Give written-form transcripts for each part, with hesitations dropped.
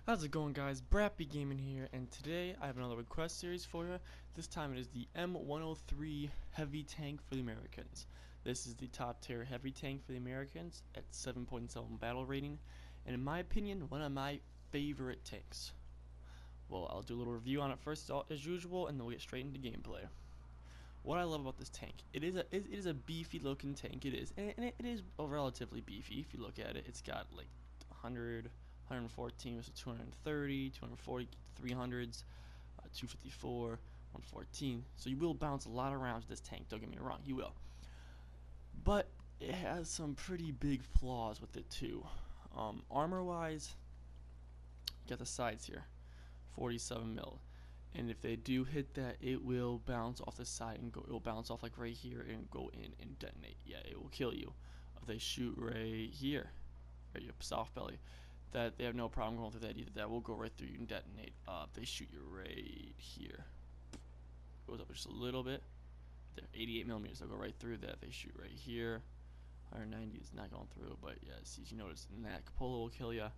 How's it going, guys? Brappy Gaming here, and today I have another request series for you. This time it is the M103 heavy tank for the Americans. This is the top tier heavy tank for the Americans at 7.7 battle rating, and in my opinion, one of my favorite tanks. Well, I'll do a little review on it first as usual, and then we'll get straight into gameplay. What I love about this tank, it is a beefy looking tank. It is, and it is relatively beefy. If you look at it, it's got like 114 versus 230, 240, 300s, 254, 114. So you will bounce a lot of rounds with this tank. Don't get me wrong, you will. But it has some pretty big flaws with it too. Armor-wise, you got the sides here, 47 mil. And if they do hit that, it will bounce off the side and go. It will bounce off like right here and go in and detonate. Yeah, it will kill you. If they shoot right here, right your soft belly, that they have no problem going through that either. That will go right through you and detonate. If they shoot you right here, goes up just a little bit. They're 88 millimeters. They'll go right through that. If they shoot right here, 190 is not going through. But yeah, see, you notice, and that Cupola will kill you.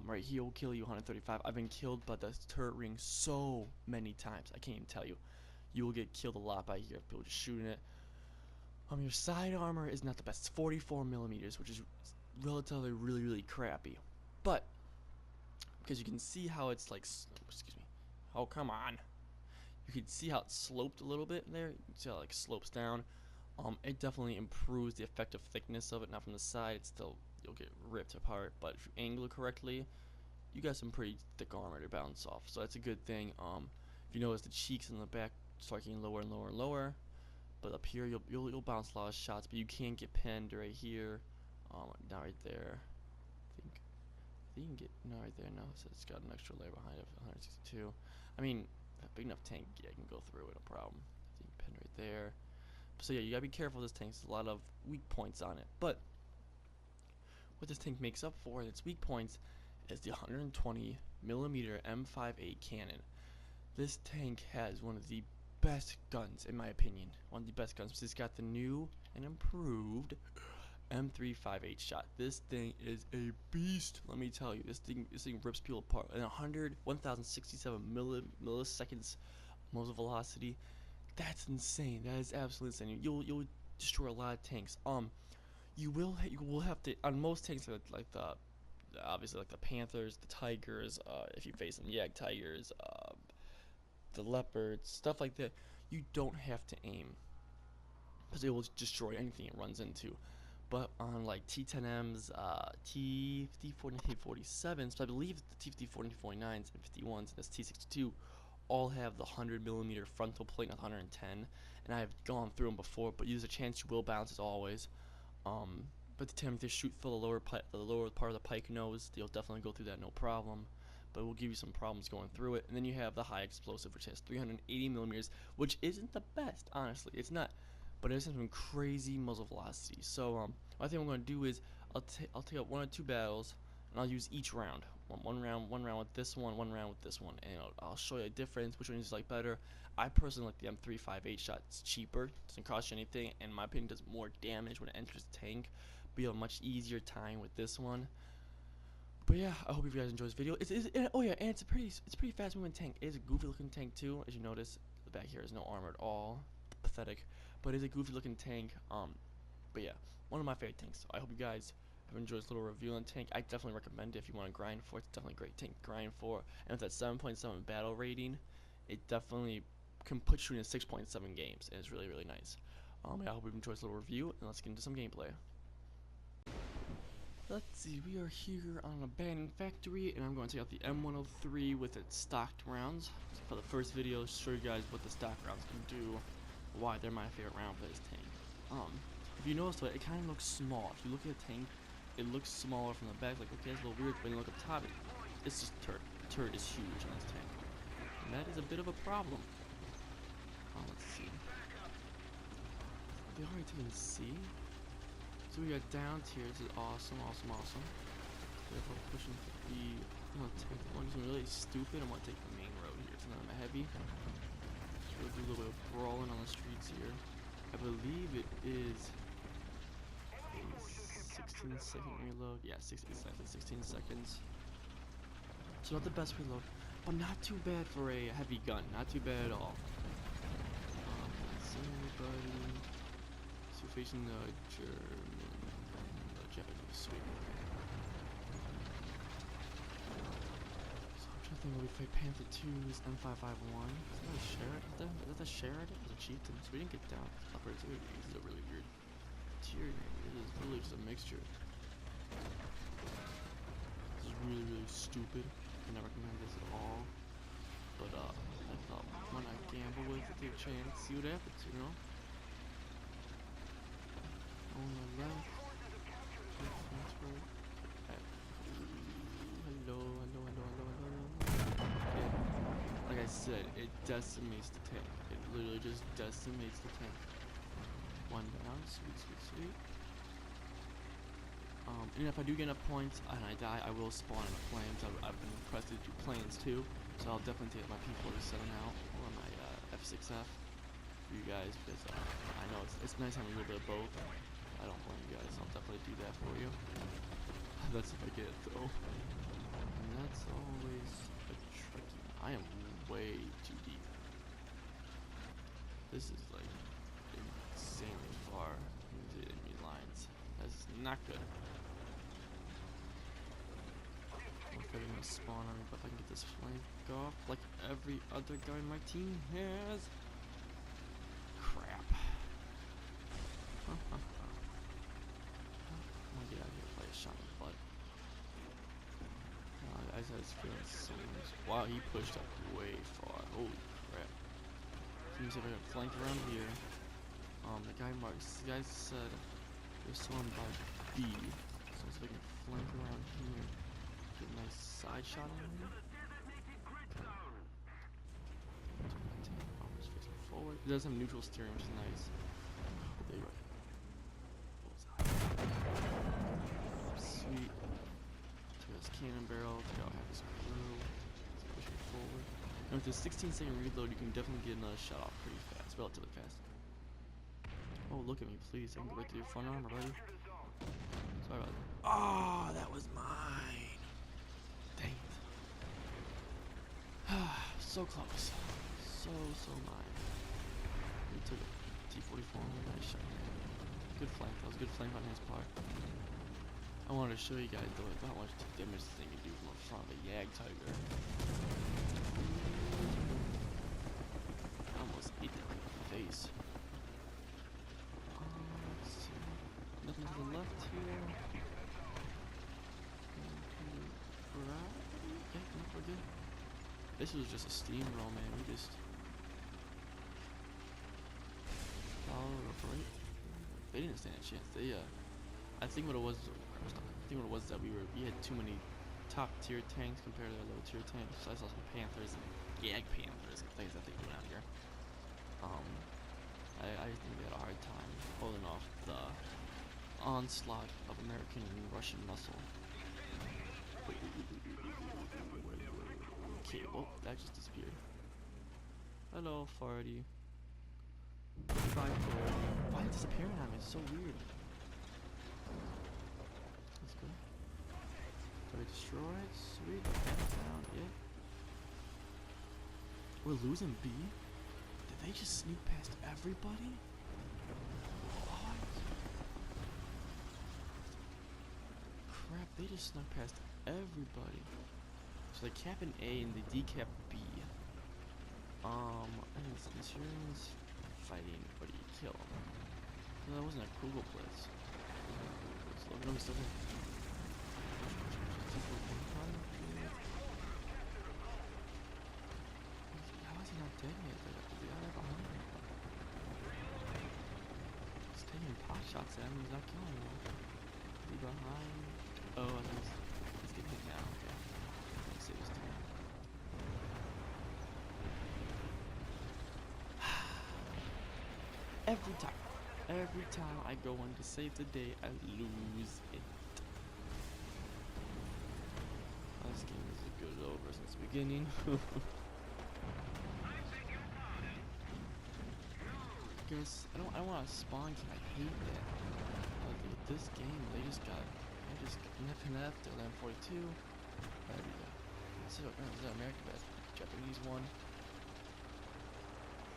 Right here will kill you, 135. I've been killed by the turret ring so many times. I can't even tell you. You will get killed a lot by here. People just shooting it. Your side armor is not the best. It's 44 millimeters, which is relatively really crappy. But because you can see how it's like, excuse me. Oh, come on. You can see how it sloped a little bit there. You can see how it like slopes down. It definitely improves the effective thickness of it. Now from the side, it's still, you'll get ripped apart, but if you angle it correctly, you got some pretty thick armor to bounce off, so that's a good thing. If you notice, the cheeks in the back start getting lower and lower and lower, but up here you'll bounce a lot of shots, but you can't get pinned right here, not right there. I think you can get no right there. No, so it's got an extra layer behind it, 162. I mean, a big enough tank, yeah, I can go through it, no problem. So you can pin right there. So yeah, you gotta be careful with this tank. There's a lot of weak points on it, but what this tank makes up for its weak points is the 120 millimeter M58 cannon. This tank has one of the best guns, in my opinion. One of the best guns. It's got the new and improved M358 shot. This thing is a beast. Let me tell you, this thing rips people apart. And 1067 milliseconds muzzle velocity. That's insane. That is absolutely insane. You'll destroy a lot of tanks. You will have to, on most tanks like the obviously like the Panthers, the Tigers, if you face them, Tigers, the Leopards, stuff like that. You don't have to aim because it will destroy anything it runs into. But on like T10Ms, T5047s, but I believe the T5049s and 51s and this T62 all have the 100 millimeter frontal plate, not 110, and I've gone through them before, but there's a chance you will bounce as always. But the time they shoot for the lower part of the pike nose, they'll definitely go through that no problem, but it will give you some problems going through it. And then you have the high explosive, which has 380 millimeters, which isn't the best, honestly, it's not, but it has some crazy muzzle velocity. So what I think I'm going to do is I'll take out 1 or 2 battles, and I'll use each round. One round with this one round with this one, and I'll show you a difference, which one is like better. I personally like the M358 shot. It's cheaper, doesn't cost you anything, and in my opinion does more damage when it enters the tank. But you have a much easier time with this one. But yeah, I hope you guys enjoy this video. Oh yeah, and it's a pretty fast moving tank. It is a goofy looking tank too, as you notice. The back here is no armor at all. Pathetic, but it's a goofy looking tank. But yeah, one of my favorite tanks. So I hope you guys have enjoyed this little review on the tank. I definitely recommend it if you want to grind for it. It's definitely a great tank to grind for. And with that 7.7 battle rating, it definitely can put you in 6.7 games, and it's really nice. I hope you've enjoyed this little review, and let's get into some gameplay. Let's see, we are here on an abandoned factory, and I'm going to take out the M103 with its stocked rounds. So for the first video, show you guys what the stock rounds can do, why they're my favorite round for this tank. If you notice, it kind of looks small. If you look at the tank, it looks smaller from the back. Like, okay, it's a little weird, but when you look up top, it's just turret. The turret is huge on this tank, and that is a bit of a problem. Let's see. They already taken C. So we got down tier. This is awesome. Therefore, pushing the. I'm gonna take one. Something really stupid. I'm gonna take the main road here. It's not a heavy. We'll do a little bit of brawling on the streets here. I believe it is a 16-second reload. Yeah, 16 seconds. 16 seconds So not the best reload, but not too bad for a heavy gun. Not too bad at all. Let's see anybody. So we're facing the Japanese. Sweet. So I'm trying to think what we fight. Panther 2's M551. Is that a Sheriff? Is that the Sheriff? It was a chieftain. So we didn't get down. Upper 2. This is a really weird tier. It is literally just a mixture. This is really, really stupid. I cannot recommend this at all. But I thought, why not gamble with it, take a chance, see what happens, you know? On the left. Hello. Yeah. Like I said, it decimates the tank. It literally just decimates the tank. One down, sweet. And if I do get enough points and I die, I will spawn in the flames. I've been requested to do planes too, so I'll definitely take my P40 out or my F6F for you guys, because I know it's nice having a little bit of both. I don't blame you guys. I'll definitely do that for you. That's if I get it though. And that's always a tricky. I am way too deep. This is like insanely far into the enemy lines. That's not good. If they're gonna spawn on me, but if I can get this flank off like every other guy in my team has. Crap. I'm gonna get out of here and play a shot in the butt. I just had this feeling so much. Wow, he pushed up way far. Holy crap. Let me see if I can flank around here. The guy marks. The guy said there's someone by B. So let's see if I can flank around here. Get a nice side shot on him. Almost facing forward. It does have neutral steering, which is nice. There you go. Sweet. Take this cannon barrel. Take out half his crew. Let's push it forward. And with this 16-second reload, you can definitely get another shot off pretty fast, relatively fast. Oh, look at me, please. I can go right through your front armor, buddy. Sorry about that. Oh, that was mine. Dang it. So close. So mine. We took a T-44 on a nice shot. Good flank. That was a good flank on his part. I wanted to show you guys though how much damage this thing can do from the front of a Yag Tiger. I almost ate that in the face. Let's see. Nothing to the left here. Right. Okay, no, we're good. This was just a steamroll, man. We just followed up right. They didn't stand a chance. They I think what it was that we had too many top tier tanks compared to their low tier tanks. So I saw some Panthers and Yag Panthers and things that they went out here. I think they had a hard time holding off the onslaught of American and Russian muscle. Okay, well, that just disappeared. Hello, Farty. Bye, Farty. Why is it disappearing on me? It's so weird. Let's go. Target destroyed. Sweet. Down. Yeah. We're losing B? Did they just sneak past everybody? What? Crap, they just snuck past everybody. So they cap an A and they decap B. And insurance fighting, but you kill him. No, that wasn't a Kugel Blitz. How is he not dead yet? Is the guy right behind him? He's taking pot shots at him, he's not killing him. Is he behind? Oh, I think he's getting hit now. Okay. Let's save his time. Every time I go in to save the day, I lose it. This game is as good as over since the beginning. Guess I don't want to spawn because I hate that. But with this game, they just got nipping after them 42. There we go. So, is that American best? Japanese one.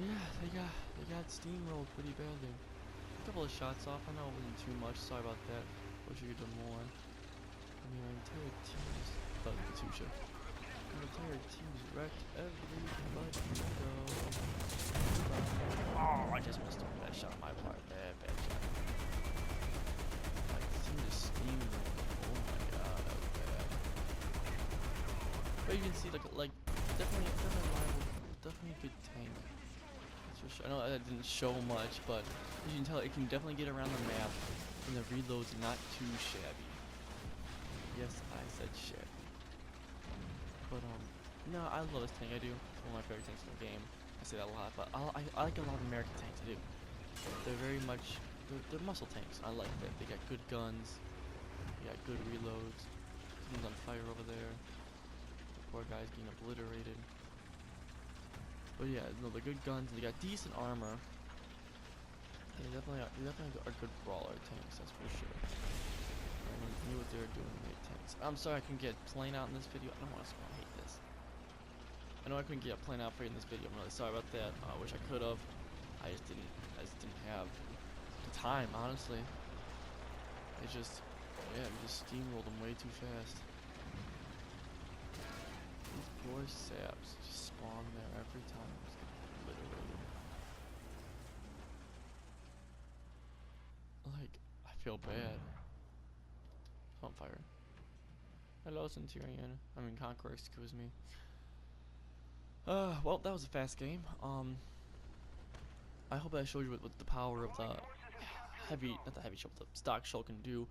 Yeah, they got steamrolled pretty badly. A couple of shots off. I know it wasn't too much. Sorry about that. Wish we could do more. I mean, our entire team's Katusha. Our entire team's wrecked everybody go. Oh, I just missed a bad shot on my part. Bad shot. My team just steamrolled. Oh my god, that was bad. But you can see, like definitely reliable, definitely a good tank. That's for sure. I know that didn't show much, but as you can tell, it can definitely get around the map, and the reload's not too shabby. Yes, I said shabby. But no, I love this tank. I do. It's one of my favorite tanks in the game. I say that a lot, but I like a lot of American tanks. I do. They're very much they're muscle tanks. I like that. They got good guns. They got good reloads. Someone's on fire over there. The poor guy's getting obliterated. But yeah, no, they're good guns. They got decent armor. They definitely are good brawler tanks. That's for sure. I knew what they were doing with tanks. I'm sorry I couldn't get plane out in this video. I don't want to. I hate this. I know I couldn't get a plane out for you in this video. I'm really sorry about that. I wish I could have. I just didn't have the time, honestly. We just steamrolled them way too fast. These poor saps just spawn there every time. Literally. Like, I feel bad. On fire. Hello, Centurion. I mean, Conqueror, excuse me. Well, that was a fast game. I hope I showed you what the power of the not the heavy shell, the stock shell can do.